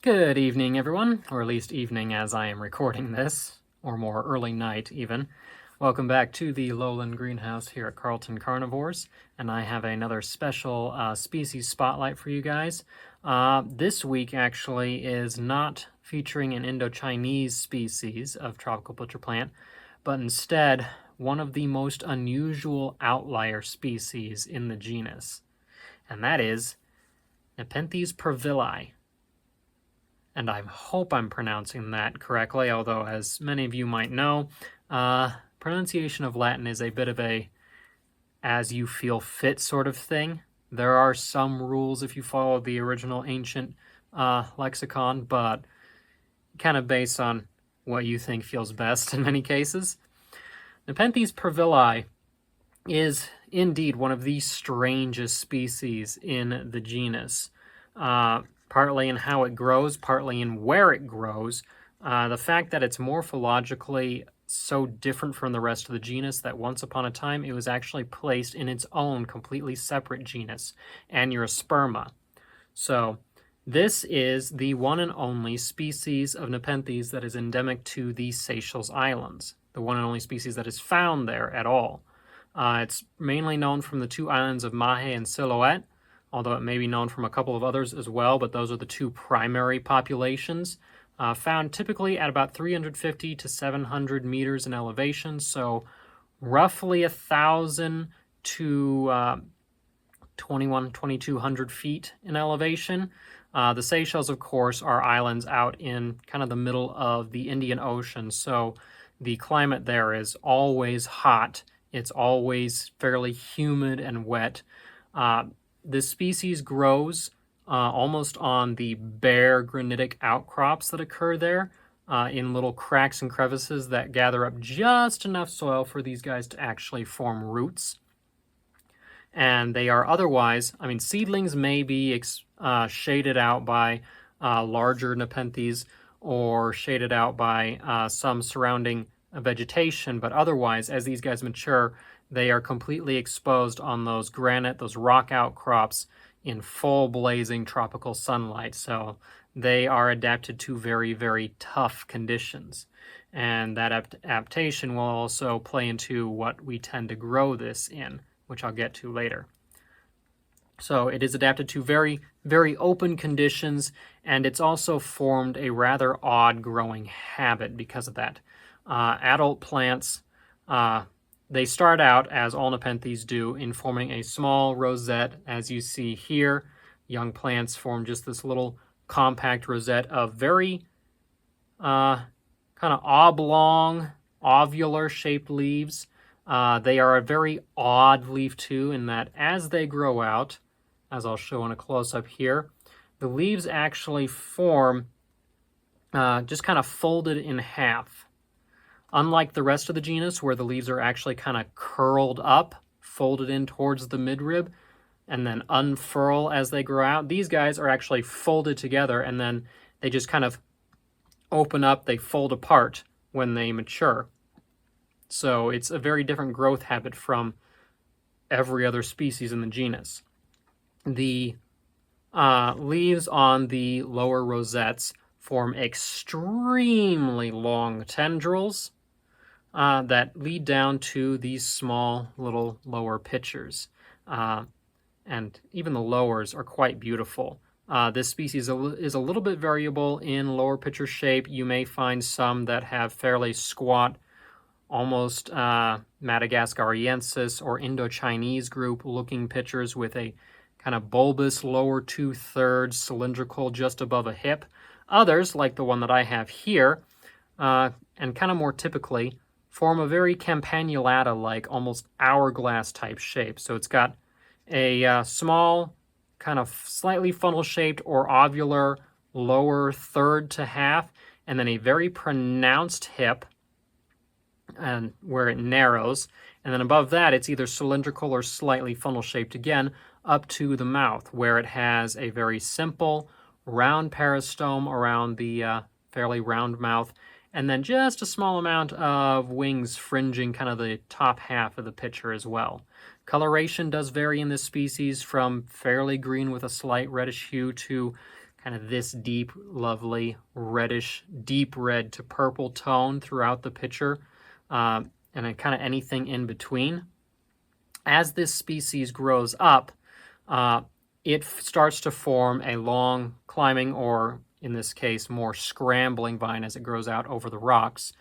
Good evening, everyone, or at least evening as I am recording this, or more early night even. Welcome back to the Lowland Greenhouse here at Carlton Carnivores, and I have another special species spotlight for you guys. This week actually is not featuring an Indo-Chinese species of tropical butcher plant, but instead one of the most unusual outlier species in the genus, and that is Nepenthes pervillei. And I hope I'm pronouncing that correctly, although as many of you might know, pronunciation of Latin is a bit of a as you feel fit sort of thing. There are some rules if you follow the original ancient lexicon, but kind of based on what you think feels best in many cases. Nepenthes pervillei is indeed one of the strangest species in the genus. Partly in how it grows, partly in where it grows. The fact that it's morphologically so different from the rest of the genus that once upon a time it was actually placed in its own completely separate genus, Angiosperma. So this is the one and only species of Nepenthes that is endemic to the Seychelles Islands, the one and only species that is found there at all. It's mainly known from the two islands of Mahé and Silhouette, although it may be known from a couple of others as well, but those are the two primary populations, found typically at about 350 to 700 meters in elevation, so roughly 1,000 to 2,200 feet in elevation. The Seychelles, of course, are islands out in kind of the middle of the Indian Ocean, so the climate there is always hot. It's always fairly humid and wet. This species grows almost on the bare granitic outcrops that occur there in little cracks and crevices that gather up just enough soil for these guys to actually form roots. And they are otherwise, seedlings may be shaded out by larger Nepenthes or shaded out by some surrounding vegetation, but otherwise, as these guys mature, they are completely exposed on those granite, those rock outcrops in full blazing tropical sunlight. So they are adapted to very, very tough conditions. And that adaptation will also play into what we tend to grow this in, which I'll get to later. So it is adapted to very, very open conditions, and it's also formed a rather odd growing habit because of that. Adult plants, they start out, as all Nepenthes do, in forming a small rosette, as you see here. Young plants form just this little compact rosette of very kind of oblong, ovular-shaped leaves. They are a very odd leaf, too, in that as they grow out, as I'll show in a close-up here, the leaves actually form just kind of folded in half. Unlike the rest of the genus, where the leaves are actually kind of curled up, folded in towards the midrib, and then unfurl as they grow out, these guys are actually folded together, and then they just kind of open up, they fold apart when they mature. So it's a very different growth habit from every other species in the genus. The leaves on the lower rosettes form extremely long tendrils that lead down to these small little lower pitchers. And even the lowers are quite beautiful. This species is a little bit variable in lower pitcher shape. You may find some that have fairly squat, almost Madagascariensis or Indo-Chinese group looking pitchers with a kind of bulbous lower 2/3 cylindrical just above a hip. Others, like the one that I have here, and kind of more typically, form a very campanulata-like, almost hourglass type shape. So it's got a small, kind of slightly funnel-shaped or ovular lower third to half, and then a very pronounced hip, and where it narrows. And then above that, it's either cylindrical or slightly funnel-shaped again, up to the mouth, where it has a very simple, round peristome around the fairly round mouth, and then just a small amount of wings fringing kind of the top half of the pitcher as well. Coloration does vary in this species from fairly green with a slight reddish hue to kind of this deep, lovely, reddish, deep red to purple tone throughout the picture, and then kind of anything in between. As this species grows up, it starts to form a long climbing, or in this case, more scrambling vine as it grows out over the rocks.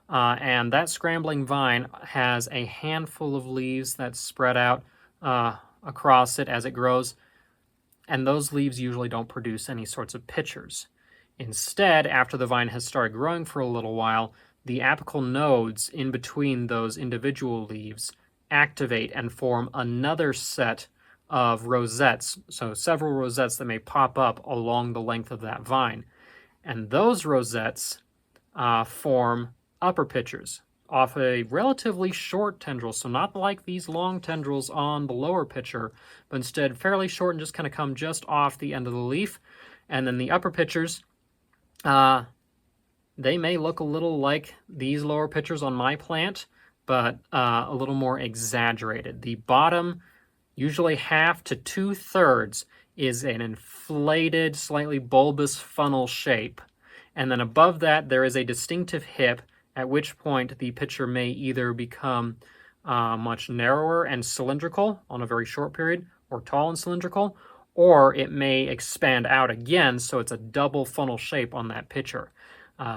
And that scrambling vine has a handful of leaves that spread out across it as it grows, and those leaves usually don't produce any sorts of pitchers. Instead, after the vine has started growing for a little while, the apical nodes in between those individual leaves activate and form another set of rosettes, so several rosettes that may pop up along the length of that vine. And those rosettes form upper pitchers off a relatively short tendril, so not like these long tendrils on the lower pitcher, but instead fairly short and just kind of come just off the end of the leaf. And then the upper pitchers, they may look a little like these lower pitchers on my plant, but a little more exaggerated. The bottom, usually half to 2/3, is an inflated, slightly bulbous funnel shape. And then above that, there is a distinctive hip, at which point the pitcher may either become much narrower and cylindrical on a very short period, or tall and cylindrical, or it may expand out again, so it's a double funnel shape on that pitcher.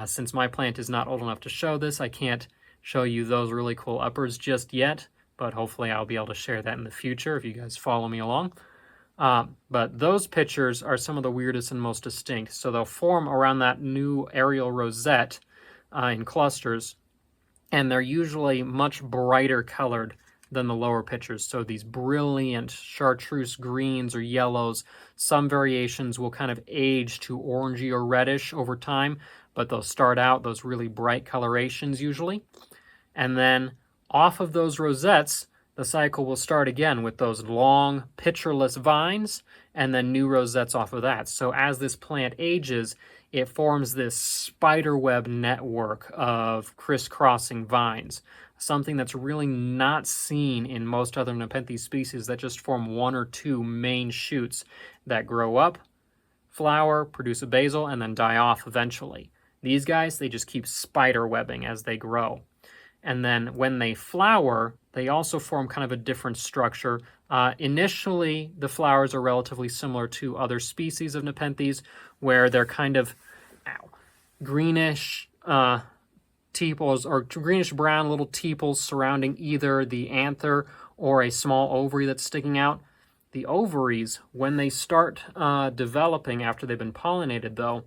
Since my plant is not old enough to show this, I can't show you those really cool uppers just yet, but hopefully I'll be able to share that in the future if you guys follow me along. But those pitchers are some of the weirdest and most distinct. So they'll form around that new aerial rosette in clusters, and they're usually much brighter colored than the lower pitchers. So these brilliant chartreuse greens or yellows. Some variations will kind of age to orangey or reddish over time, but they'll start out those really bright colorations usually. And then off of those rosettes, the cycle will start again with those long pitcherless vines and then new rosettes off of that. So as this plant ages, it forms this spiderweb network of crisscrossing vines, something that's really not seen in most other Nepenthes species that just form one or two main shoots that grow up, flower, produce a basal, and then die off eventually. These guys, they just keep spiderwebbing as they grow. And then when they flower, they also form kind of a different structure. Initially, the flowers are relatively similar to other species of Nepenthes, where they're kind of greenish tepals, or greenish brown little tepals surrounding either the anther or a small ovary that's sticking out. The ovaries, when they start developing after they've been pollinated though,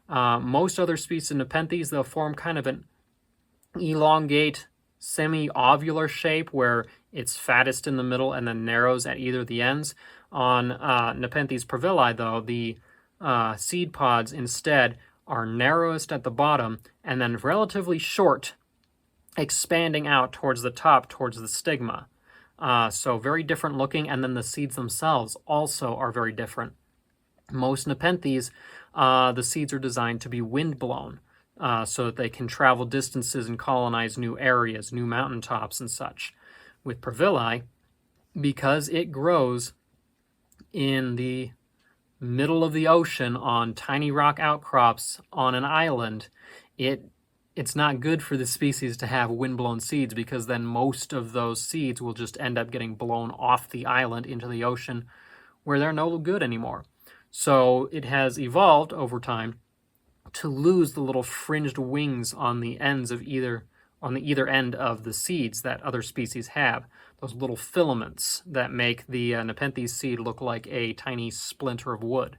most other species of Nepenthes, they'll form kind of an elongate, semi-ovular shape where it's fattest in the middle and then narrows at either the ends. On Nepenthes pervillei, though, the seed pods instead are narrowest at the bottom and then relatively short, expanding out towards the top, towards the stigma. So very different looking, and then the seeds themselves also are very different. Most Nepenthes, the seeds are designed to be wind-blown, so that they can travel distances and colonize new areas, new mountaintops and such. With pervillei, because it grows in the middle of the ocean on tiny rock outcrops on an island, it's not good for the species to have wind-blown seeds, because then most of those seeds will just end up getting blown off the island into the ocean where they're no good anymore. So it has evolved over time to lose the little fringed wings on the ends of either end of the seeds that other species have. Those little filaments that make the Nepenthes seed look like a tiny splinter of wood.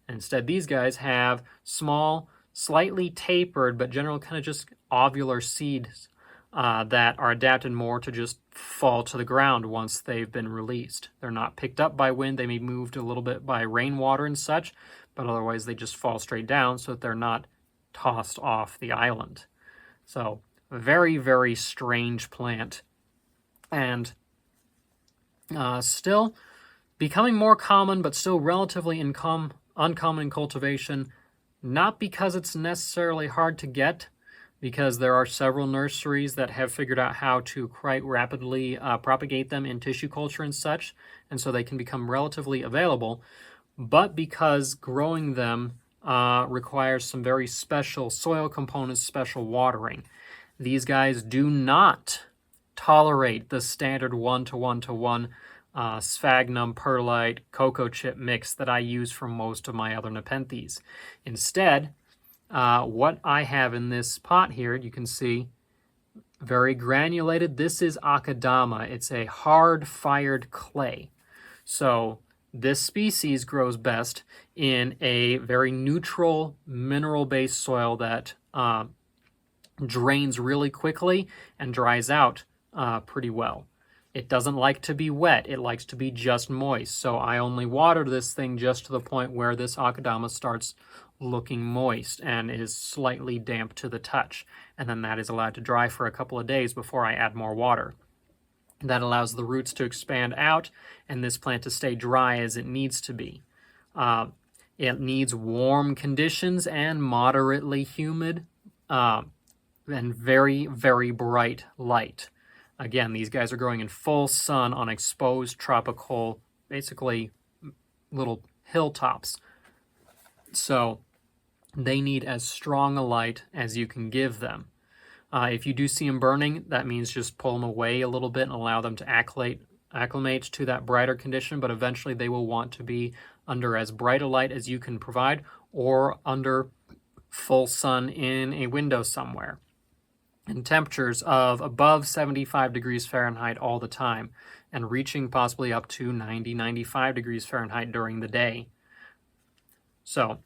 And instead, these guys have small, slightly tapered, but generally kind of just ovular seeds that are adapted more to just fall to the ground once they've been released. They're not picked up by wind. They may be moved a little bit by rainwater and such, but otherwise they just fall straight down so that they're not tossed off the island. So, very, very strange plant. And still becoming more common, but still relatively uncommon in cultivation, not because it's necessarily hard to get, because there are several nurseries that have figured out how to quite rapidly propagate them in tissue culture and such, and so they can become relatively available, but because growing them requires some very special soil components, special watering. These guys do not tolerate the standard 1-to-1-to-1 sphagnum, perlite, cocoa chip mix that I use for most of my other Nepenthes. Instead, what I have in this pot here, you can see, very granulated. This is akadama. It's a hard-fired clay. So this species grows best in a very neutral, mineral-based soil that drains really quickly and dries out pretty well. It doesn't like to be wet. It likes to be just moist. So I only water this thing just to the point where this akadama starts looking moist and is slightly damp to the touch. And then that is allowed to dry for a couple of days before I add more water. That allows the roots to expand out and this plant to stay dry as it needs to be. It needs warm conditions and moderately humid and very, very bright light. Again, these guys are growing in full sun on exposed tropical, basically little hilltops. So they need as strong a light as you can give them. If you do see them burning, that means just pull them away a little bit and allow them to acclimate to that brighter condition, but eventually they will want to be under as bright a light as you can provide or under full sun in a window somewhere. And temperatures of above 75 degrees Fahrenheit all the time and reaching possibly up to 90-95 degrees Fahrenheit during the day. So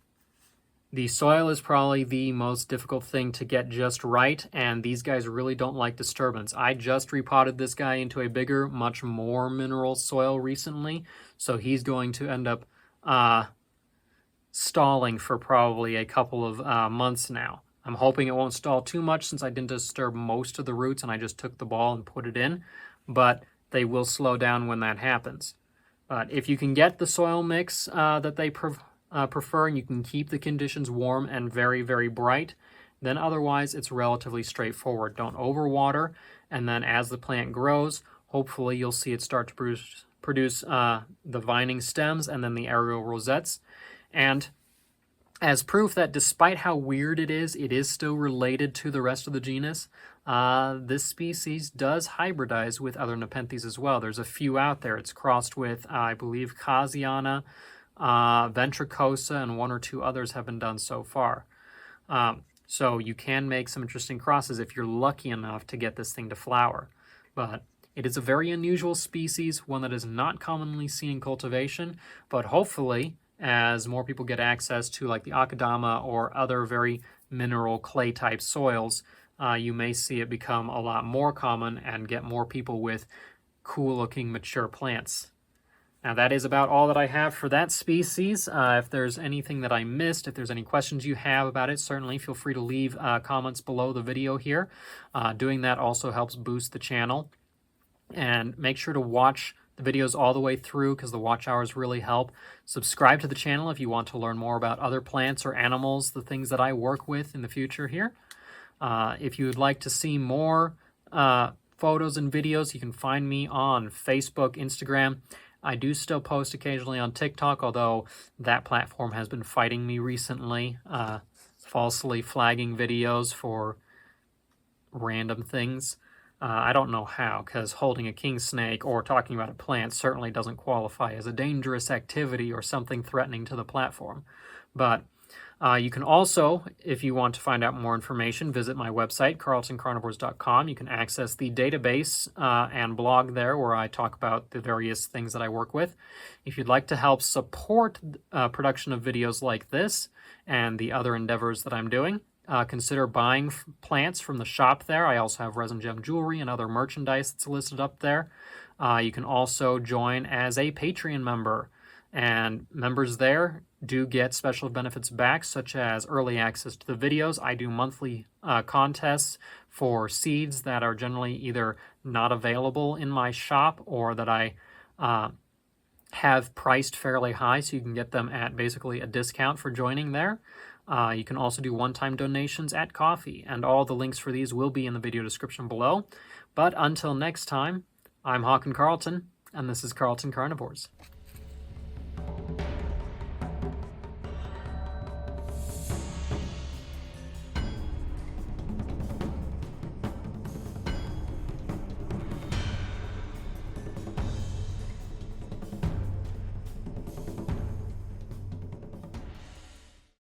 the soil is probably the most difficult thing to get just right, and these guys really don't like disturbance. I just repotted this guy into a bigger, much more mineral soil recently, so he's going to end up stalling for probably a couple of months now. I'm hoping it won't stall too much since I didn't disturb most of the roots and I just took the ball and put it in, but they will slow down when that happens. But if you can get the soil mix that they prefer and you can keep the conditions warm and very, very bright, then otherwise it's relatively straightforward. Don't overwater, and then as the plant grows, hopefully you'll see it start to produce the vining stems and then the aerial rosettes. And as proof that despite how weird it is still related to the rest of the genus, this species does hybridize with other Nepenthes as well. There's a few out there. It's crossed with, I believe, Casiana, Ventricosa, and one or two others have been done so far. So you can make some interesting crosses if you're lucky enough to get this thing to flower. But it is a very unusual species, one that is not commonly seen in cultivation, but hopefully as more people get access to like the akadama or other very mineral clay type soils, you may see it become a lot more common and get more people with cool looking mature plants. Now that is about all that I have for that species. If there's anything that I missed, if there's any questions you have about it, certainly feel free to leave comments below the video here. Doing that also helps boost the channel. And make sure to watch the videos all the way through because the watch hours really help. Subscribe to the channel if you want to learn more about other plants or animals, the things that I work with in the future here. If you would like to see more photos and videos, you can find me on Facebook, Instagram. I do still post occasionally on TikTok, although that platform has been fighting me recently, falsely flagging videos for random things. I don't know how, because holding a king snake or talking about a plant certainly doesn't qualify as a dangerous activity or something threatening to the platform. But you can also, if you want to find out more information, visit my website, carltoncarnivores.com. You can access the database and blog there where I talk about the various things that I work with. If you'd like to help support production of videos like this and the other endeavors that I'm doing, consider buying plants from the shop there. I also have resin gem jewelry and other merchandise that's listed up there. You can also join as a Patreon member, and members there do get special benefits back, such as early access to the videos. I do monthly contests for seeds that are generally either not available in my shop or that I have priced fairly high, so you can get them at basically a discount for joining there. You can also do one-time donations at coffee, and all the links for these will be in the video description below. But until next time, I'm Hawken Carlton, and this is Carlton Carnivores.